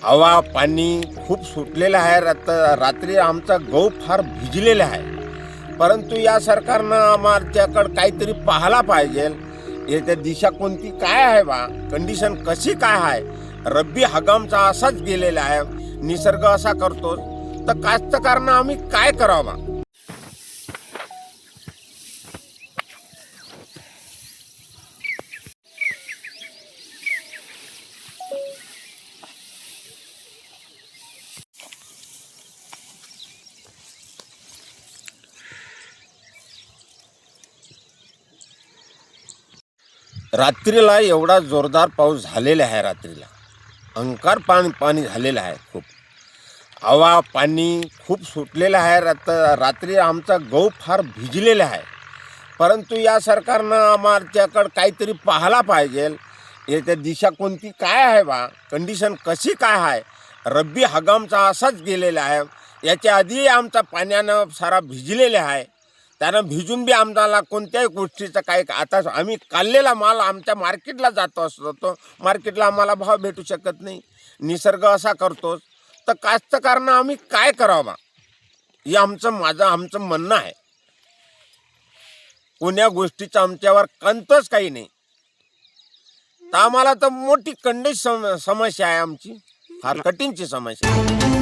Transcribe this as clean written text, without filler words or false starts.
हवा पाणी खूप सुटलेलं आहे. रात्री आमचा गहू फार भिजलेला आहे. परंतु या सरकारनं आमच्याकडं काहीतरी पाहायला पाहिजे. याच्या दिशा कोणती काय आहे बा, कंडिशन कशी काय आहे. रब्बी हंगामचा असाच गेलेला आहे, निसर्ग असा करतो, तर कास्तकारनं आम्ही काय करावं. रात्रीला एवढा जोरदार पाऊस झालेला आहे. रात्रीला अंकार पाणी झालेलं आहे. खूप हवा पाणी खूप सुटलेलं आहे. रात्री आमचा गहू फार भिजलेला आहे. परंतु या सरकारनं आमच्याकडं काहीतरी पाहायला पाहिजे. याच्या दिशा कोणती काय आहे बा, कंडिशन कशी काय आहे. रब्बी हंगामचा असाच गेलेला आहे. याच्या आधी आमचा पाण्यानं सारा भिजलेला आहे. त्यानं भिजून बी आम्हाला कोणत्याही गोष्टीचं काही, आता आम्ही काढलेला माल आमच्या मार्केटला जातो असतो, तो मार्केटला आम्हाला भाव भेटू शकत नाही. निसर्ग असा करतोच, तर कास्तकारनं आम्ही काय करावं हे आमचं म्हणणं आहे. कोण्या गोष्टीचं आमच्यावर कंतच काही नाही. तर आम्हाला तर मोठी समस्या आहे आमची, फार कठीणची समस्या आहे.